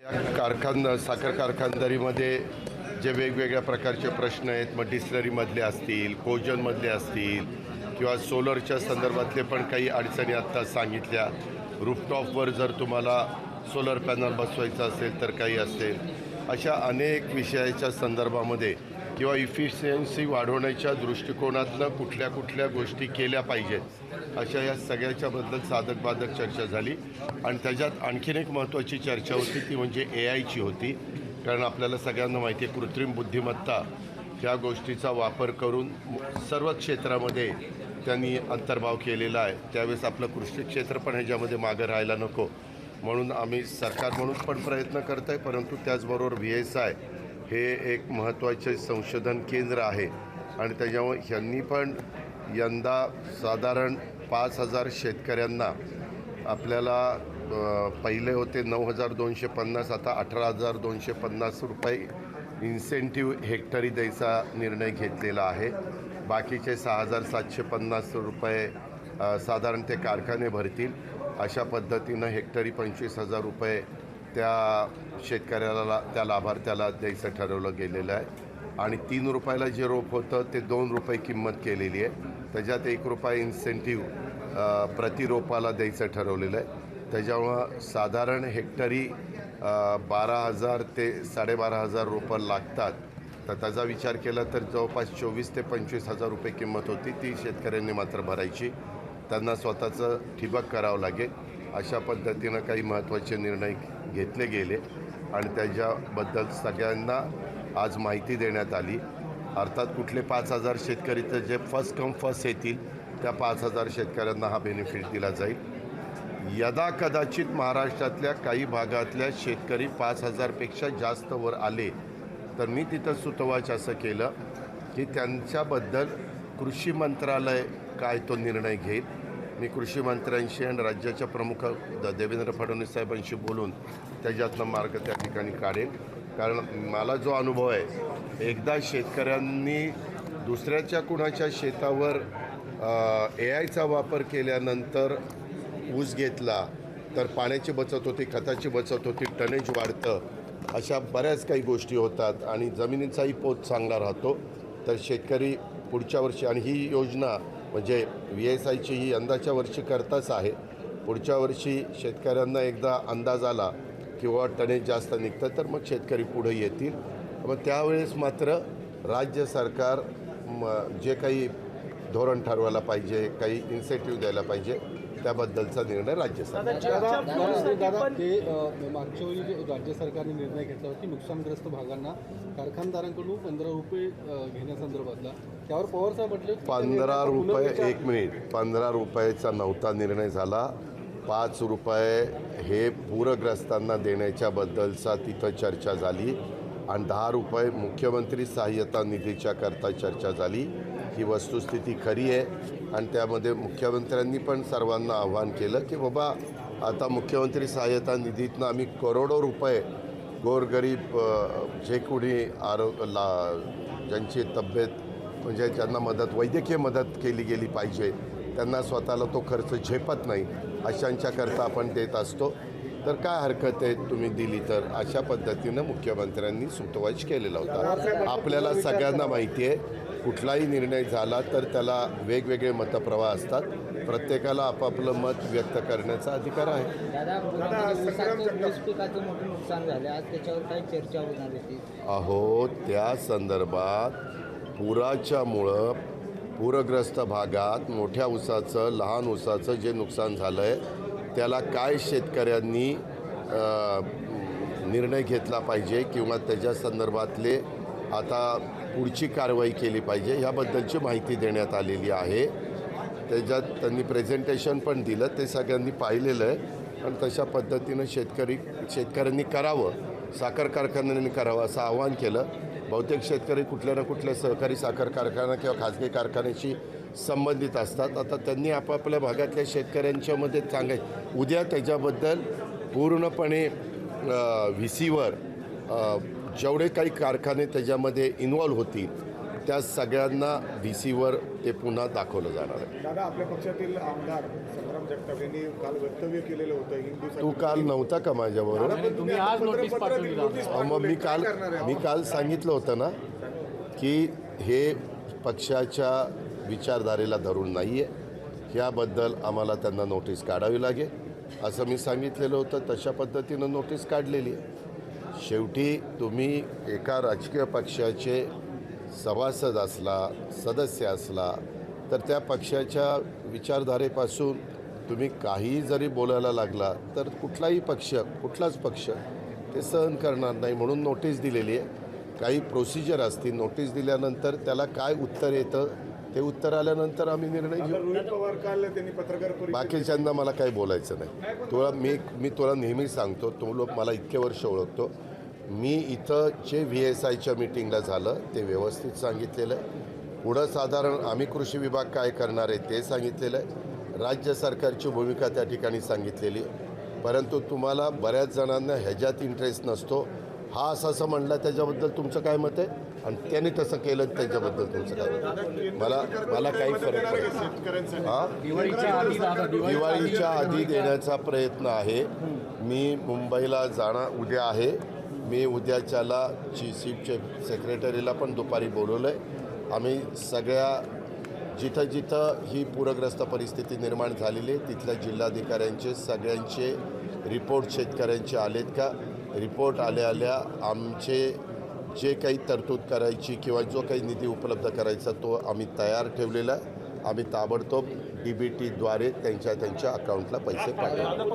साखर कारखानदारीमध्ये जे वेगवेगळ्या प्रकारचे प्रश्न आहेत, मग डिस्लरीमधले असतील, कोजनमधले असतील किंवा सोलरच्या संदर्भातले पण काही अडचणी आत्ता सांगितल्या. रूफटॉपवर जर तुम्हाला सोलर पॅनल बसवायचं असेल तर काही असेल, अशा अनेक विषयाच्या संदर्भामध्ये किंवा इफिशियन्सी वाढवण्याच्या दृष्टिकोनातनं कुठल्या कुठल्या गोष्टी केल्या पाहिजेत अशा या सगळ्याच्याबद्दल साधक बाधक चर्चा झाली. आणि त्याच्यात आणखीन एक महत्त्वाची चर्चा होती ती म्हणजे AIची होती. कारण आपल्याला सगळ्यांना माहिती आहे कृत्रिम बुद्धिमत्ता ह्या गोष्टीचा वापर करून सर्व क्षेत्रामध्ये त्यांनी अंतर्भाव केलेला आहे. त्यावेळेस आपलं कृषी क्षेत्र पण ह्याच्यामध्ये मागं राहायला नको म्हणून आम्ही सरकार म्हणून पण प्रयत्न करत आहे. परंतु त्याचबरोबर VSI हे एक महत्त्वाचे संशोधन केंद्र आहे आणि त्याच्यामुळे ह्यांनी पण यंदा साधारण 5,000 शेतकऱ्यांना आपल्याला पहिले होते 9,250 आता 18,250 रुपये इन्सेंटिव्ह हेक्टरी द्यायचा निर्णय घेतलेला आहे. बाकीचे 6,750 रुपये साधारण ते कारखाने भरतील. अशा पद्धतीनं हेक्टरी 25,000 रुपये त्या शेतकऱ्याला त्या लाभार्थ्याला द्यायचं ठरवलं गेलेलं आहे. आणि 3 रुपयाला जे रोप होतं ते 2 रुपये किंमत केलेली आहे. त्याच्यात 1 रुपया इन्सेंटिव्ह प्रति रोपाला द्यायचं ठरवलेलं आहे. त्याच्यामुळं साधारण हेक्टरी 12,000 ते 12,500 रोपं लागतात. तर त्याचा विचार केला तर जवळपास 24,000 ते 25,000 रुपये किंमत होती. ती शेतकऱ्यांनी मात्र भरायची. त्यांना स्वतःचं ठिबक करावं लागेल. अशा पद्धतीनं काही महत्त्वाचे निर्णय घेतले गेले आणि त्याच्याबद्दल सगळ्यांना आज माहिती देण्यात आली. अर्थात कुठले 5,000 शेतकरी तर जे फर्स्ट कम फर्स्ट येतील त्या 5,000 शेतकऱ्यांना हा बेनिफिट दिला जाईल. यदा कदाचित महाराष्ट्रातल्या काही भागातल्या शेतकरी 5,000पेक्षा जास्त वर आले तर मी तिथं सुतवाच असं केलं की त्यांच्याबद्दल कृषी मंत्रालय काय तो निर्णय घेईल. मी कृषी मंत्र्यांशी आणि राज्याच्या प्रमुख देवेंद्र फडणवीस साहेबांशी बोलून त्याच्यातनं मार्ग त्या ठिकाणी काढेन. कारण मला जो अनुभव आहे, एकदा शेतकऱ्यांनी दुसऱ्याच्या कुणाच्या शेतावर AIचा वापर केल्यानंतर ऊस घेतला तर पाण्याची बचत होती, खताची बचत होती, टनेज वाढतं, अशा बऱ्याच काही गोष्टी होतात आणि जमिनीचाही पोत चांगला राहतो. तर शेतकरी पुढच्या वर्षी आणि ही योजना म्हणजे VSIची ही यंदाच्या वर्षी करताच आहे. पुढच्या वर्षी शेतकऱ्यांना एकदा अंदाज आला किंवा टनेज जास्त निघतं तर मग शेतकरी पुढे येतील. मग त्यावेळेस मात्र राज्य सरकार जे काही धोरण ठरवायला पाहिजे, काही इन्सेंटिव्ह द्यायला पाहिजे त्याबद्दलचा निर्णय राज्य सरकार. मागच्या वेळी राज्य सरकारने निर्णय घेतला होता की नुकसानग्रस्त भागांना कारखानदारांकडून 15 रुपये घेण्यासंदर्भातला, त्यावर पवार साहेब म्हटले 15 रुपये 1 मिनिट 15 रुपयाचा नव्हता निर्णय झाला. 5 रुपये हे पूरग्रस्तांना देण्याच्याबद्दलचा तिथं चर्चा झाली आणि 10 रुपये मुख्यमंत्री सहाय्यता निधीच्या करता चर्चा झाली. ही वस्तुस्थिती खरी आहे आणि त्यामध्ये मुख्यमंत्र्यांनी पण सर्वांना आव्हान केलं की बाबा आता मुख्यमंत्री सहाय्यता निधीतनं आम्ही करोडो रुपये गोरगरीब जे कोणी ज्यांची तब्येत म्हणजे ज्यांना वैद्यकीय मदत केली गेली पाहिजे, त्यांना स्वतःला तो खर्च झेपत नाही अशांच्याकरता आपण देत असतो. तर काय हरकत आहे तुम्ही दिली तर, अशा पद्धतीनं मुख्यमंत्र्यांनी सुतोवाच केलेला होता. आपल्याला सगळ्यांना माहिती आहे कुठलाही निर्णय झाला तर त्याला वेगवेगळे मतप्रवाह असतात. प्रत्येकाला आपापलं मत व्यक्त करण्याचा अधिकार आहे. अहो, त्या संदर्भात पुराच्यामुळं पूरग्रस्त भागात मोठ्या ऊसाचं लहान ऊसाचं जे नुकसान झालं आहे त्याला काय शेतकऱ्यांनी निर्णय घेतला पाहिजे किंवा त्याच्या संदर्भातले आता पुढची कारवाई केली पाहिजे ह्याबद्दलची माहिती देण्यात आलेली आहे. त्याच्यात त्यांनी प्रेझेंटेशन पण दिलं, ते सगळ्यांनी पाहिलेलं आहे आणि तशा पद्धतीनं शेतकऱ्यांनी करावं, साखर कारखान्यांनी करावं असं आवाहन केलं. बहुतेक शेतकरी कुठल्या ना कुठल्या सहकारी साखर कारखाना किंवा खाजगी कारखान्याशी संबंधित असतात. आता त्यांनी आपापल्या भागातल्या शेतकऱ्यांच्यामध्ये उद्या त्याच्याबद्दल पूर्णपणे VCवर जेवढे काही कारखाने त्याच्यामध्ये इन्व्हॉल्व होतील त्या सगळ्यांना VCवर ते पुन्हा दाखवलं जाणार आहे. दादा, आपल्या पक्षातील आमदार संग्राम जगताप यांनी काल वक्तव्य केलेलं होतं हिंदू तू काल नव्हता का माझ्याबरोबर? तुम्ही आज नोटीस मग मी काल सांगितलं होतं ना की हे पक्षाच्या विचारधारेला धरून नाही आहे, याबद्दल आम्हाला त्यांना नोटीस काढावी लागेल असं मी सांगितलेलं होतं. तशा पद्धतीनं नोटीस काढलेली आहे. शेवटी तुम्ही एका राजकीय पक्षाचे सभासद असला, सदस्य असला, तर त्या पक्षाच्या विचारधारेपासून तुम्ही काहीही जरी बोलायला लागला तर कुठलाच पक्ष ते सहन करणार नाही. म्हणून नोटीस दिलेली आहे. काही प्रोसिजर असतील. नोटीस दिल्यानंतर त्याला काय उत्तर येतं ते उत्तर आल्यानंतर आम्ही निर्णय घेऊ. रोहित पवार काल त्यांनी पत्रकार परिषद बाकीच्यांना मला काही बोलायचं नाही. मी तुला नेहमी सांगतो, तो लोक मला इतके वर्ष ओळखतो. मी इथं जे VSIच्या मीटिंगला झालं ते व्यवस्थित सांगितलेलं आहे. पुढं साधारण आम्ही कृषी विभाग काय करणार आहे ते सांगितलेलं आहे. राज्य सरकारची भूमिका त्या ठिकाणी सांगितलेली आहे. परंतु तुम्हाला बऱ्याच जणांना ह्याच्यात इंटरेस्ट नसतो. हा असं म्हणला त्याच्याबद्दल तुमचं काय मत आहे आणि त्याने तसं केलं त्याच्याबद्दल तुमचं काय मत आहे? मला काही फरक पडत नाही. हां, दिवाळीच्या आधी देण्याचा प्रयत्न आहे. मी मुंबईला जाणार उद्या आहे. मी उद्याच्याला चीफ सेक्रेटरीला पण दुपारी बोलवलं आहे. आम्ही सगळ्या जिथं ही पूरग्रस्त परिस्थिती निर्माण झालेली आहे तिथल्या जिल्हाधिकाऱ्यांचे सगळ्यांचे रिपोर्ट शेतकऱ्यांचे आलेत का? रिपोर्ट आल्या आमचे जे काही तरतूद करायची किंवा जो काही निधी उपलब्ध करायचा तो आम्ही तयार ठेवलेला आहे. आम्ही ताबडतोब DBTद्वारे त्यांच्या अकाउंटला पैसे पाठवू.